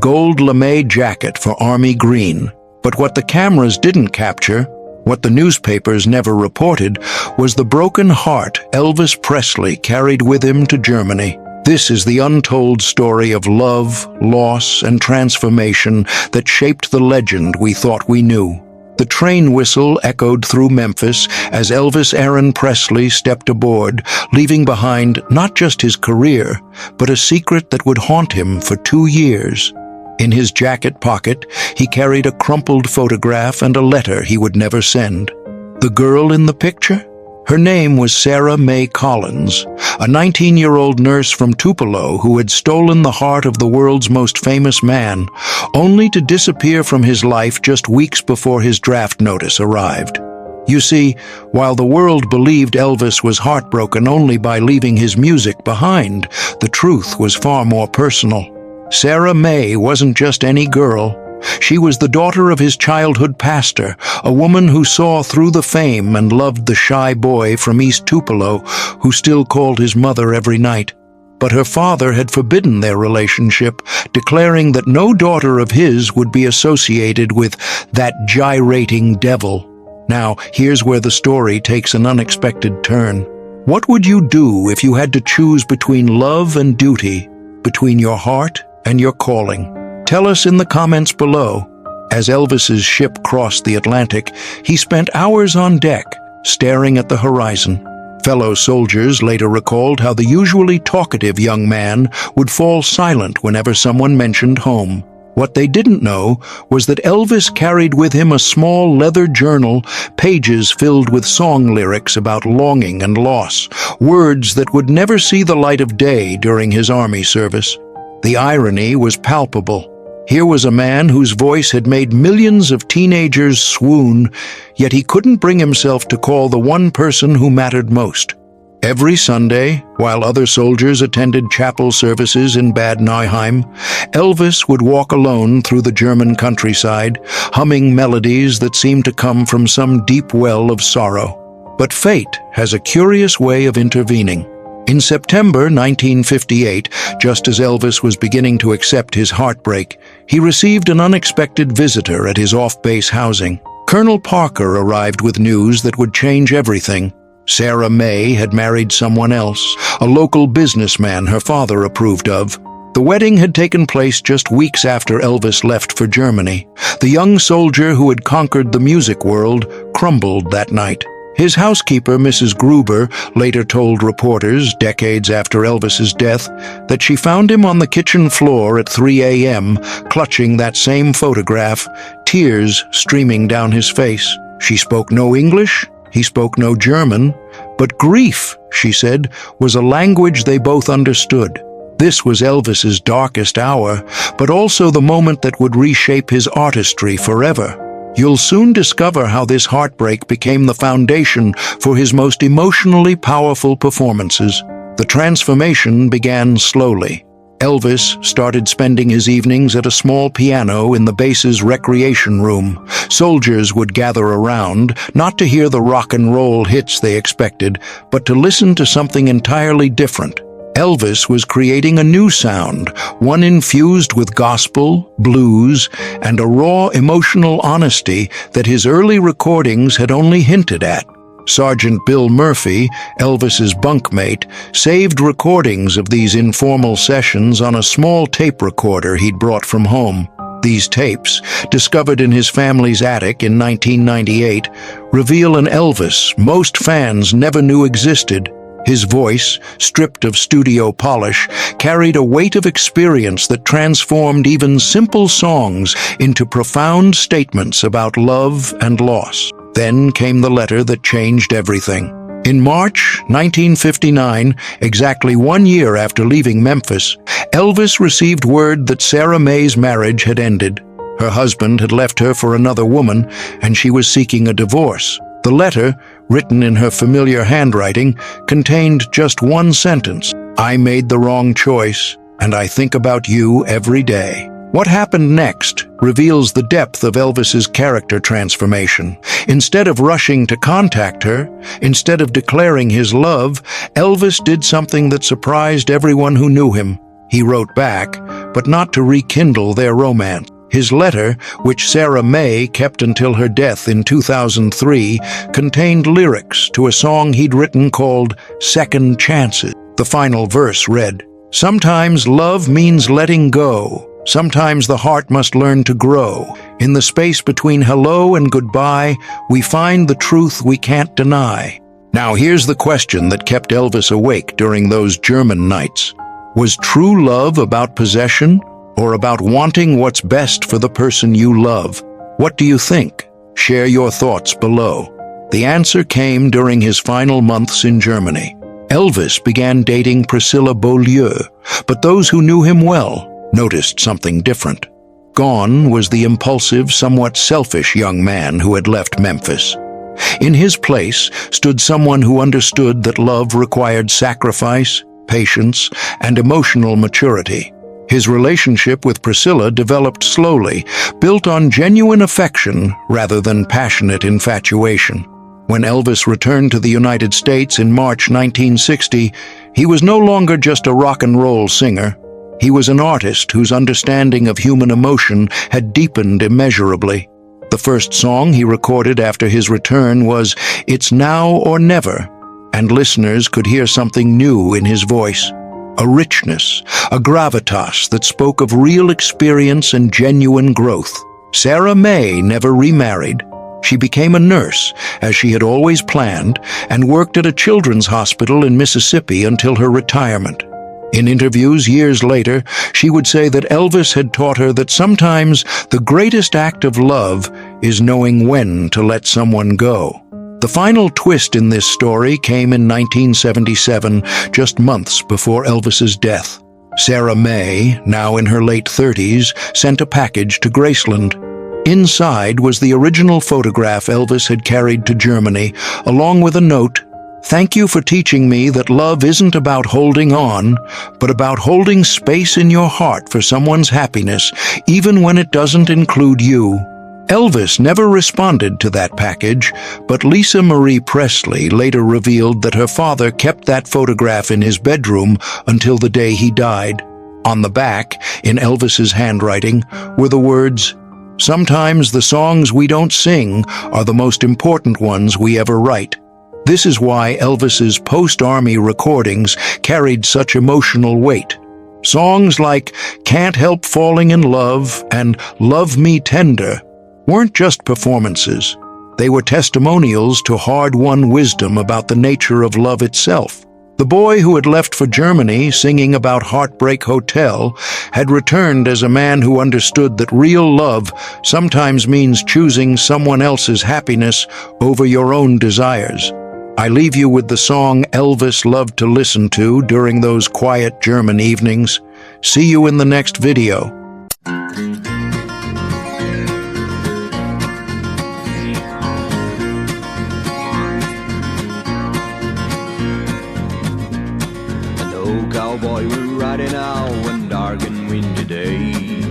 gold lame jacket for army green. But what the cameras didn't capture, what the newspapers never reported, was the broken heart Elvis Presley carried with him to Germany. This is the untold story of love, loss, and transformation that shaped the legend we thought we knew. The train whistle echoed through Memphis as Elvis Aaron Presley stepped aboard, leaving behind not just his career, but a secret that would haunt him for 2 years. In his jacket pocket, he carried a crumpled photograph and a letter he would never send. The girl in the picture? Her name was Sarah Mae Collins, a 19-year-old nurse from Tupelo who had stolen the heart of the world's most famous man, only to disappear from his life just weeks before his draft notice arrived. You see, while the world believed Elvis was heartbroken only by leaving his music behind, the truth was far more personal. Sarah Mae wasn't just any girl. She was the daughter of his childhood pastor, a woman who saw through the fame and loved the shy boy from East Tupelo who still called his mother every night. But her father had forbidden their relationship, declaring that no daughter of his would be associated with that gyrating devil. Now, here's where the story takes an unexpected turn. What would you do if you had to choose between love and duty, between your heart and your calling? Tell us in the comments below. As Elvis's ship crossed the Atlantic, he spent hours on deck, staring at the horizon. Fellow soldiers later recalled how the usually talkative young man would fall silent whenever someone mentioned home. What they didn't know was that Elvis carried with him a small leather journal, pages filled with song lyrics about longing and loss, words that would never see the light of day during his army service. The irony was palpable. Here was a man whose voice had made millions of teenagers swoon, yet he couldn't bring himself to call the one person who mattered most. Every Sunday, while other soldiers attended chapel services in Bad Nauheim, Elvis would walk alone through the German countryside, humming melodies that seemed to come from some deep well of sorrow. But fate has a curious way of intervening. In September 1958, just as Elvis was beginning to accept his heartbreak, he received an unexpected visitor at his off-base housing. Colonel Parker arrived with news that would change everything. Sarah Mae had married someone else, a local businessman her father approved of. The wedding had taken place just weeks after Elvis left for Germany. The young soldier who had conquered the music world crumbled that night. His housekeeper, Mrs. Gruber, later told reporters, decades after Elvis's death, that she found him on the kitchen floor at 3 a.m., clutching that same photograph, tears streaming down his face. She spoke no English, he spoke no German, but grief, she said, was a language they both understood. This was Elvis's darkest hour, but also the moment that would reshape his artistry forever. You'll soon discover how this heartbreak became the foundation for his most emotionally powerful performances. The transformation began slowly. Elvis started spending his evenings at a small piano in the base's recreation room. Soldiers would gather around, not to hear the rock and roll hits they expected, but to listen to something entirely different. Elvis was creating a new sound, one infused with gospel, blues, and a raw emotional honesty that his early recordings had only hinted at. Sergeant Bill Murphy, Elvis's bunkmate, saved recordings of these informal sessions on a small tape recorder he'd brought from home. These tapes, discovered in his family's attic in 1998, reveal an Elvis most fans never knew existed. His voice, stripped of studio polish, carried a weight of experience that transformed even simple songs into profound statements about love and loss. Then came the letter that changed everything. In March 1959, exactly 1 year after leaving Memphis, Elvis received word that Sarah Mae's marriage had ended. Her husband had left her for another woman, and she was seeking a divorce. The letter, written in her familiar handwriting, contained just one sentence: "I made the wrong choice, and I think about you every day." What happened next reveals the depth of Elvis's character transformation. Instead of rushing to contact her, instead of declaring his love, Elvis did something that surprised everyone who knew him. He wrote back, but not to rekindle their romance. His letter, which Sarah Mae kept until her death in 2003, contained lyrics to a song he'd written called Second Chances. The final verse read, "Sometimes love means letting go. Sometimes the heart must learn to grow. In the space between hello and goodbye, we find the truth we can't deny." Now here's the question that kept Elvis awake during those German nights. Was true love about possession, or about wanting what's best for the person you love? What do you think? Share your thoughts below. The answer came during his final months in Germany. Elvis began dating Priscilla Beaulieu, but those who knew him well noticed something different. Gone was the impulsive, somewhat selfish young man who had left Memphis. In his place stood someone who understood that love required sacrifice, patience, and emotional maturity. His relationship with Priscilla developed slowly, built on genuine affection rather than passionate infatuation. When Elvis returned to the United States in March 1960, he was no longer just a rock and roll singer. He was an artist whose understanding of human emotion had deepened immeasurably. The first song he recorded after his return was "It's Now or Never," and listeners could hear something new in his voice. A richness, a gravitas that spoke of real experience and genuine growth. Sarah Mae never remarried. She became a nurse, as she had always planned, and worked at a children's hospital in Mississippi until her retirement. In interviews years later, she would say that Elvis had taught her that sometimes the greatest act of love is knowing when to let someone go. The final twist in this story came in 1977, just months before Elvis's death. Sarah Mae, now in her late 30s, sent a package to Graceland. Inside was the original photograph Elvis had carried to Germany, along with a note, "Thank you for teaching me that love isn't about holding on, but about holding space in your heart for someone's happiness, even when it doesn't include you." Elvis never responded to that package, but Lisa Marie Presley later revealed that her father kept that photograph in his bedroom until the day he died. On the back, in Elvis's handwriting, were the words, "Sometimes the songs we don't sing are the most important ones we ever write." This is why Elvis's post-Army recordings carried such emotional weight. Songs like "Can't Help Falling in Love" and "Love Me Tender" weren't just performances. They were testimonials to hard-won wisdom about the nature of love itself. The boy who had left for Germany singing about Heartbreak Hotel had returned as a man who understood that real love sometimes means choosing someone else's happiness over your own desires. I leave you with the song Elvis loved to listen to during those quiet German evenings. See you in the next video. Cowboy, we're riding out one dark and windy day.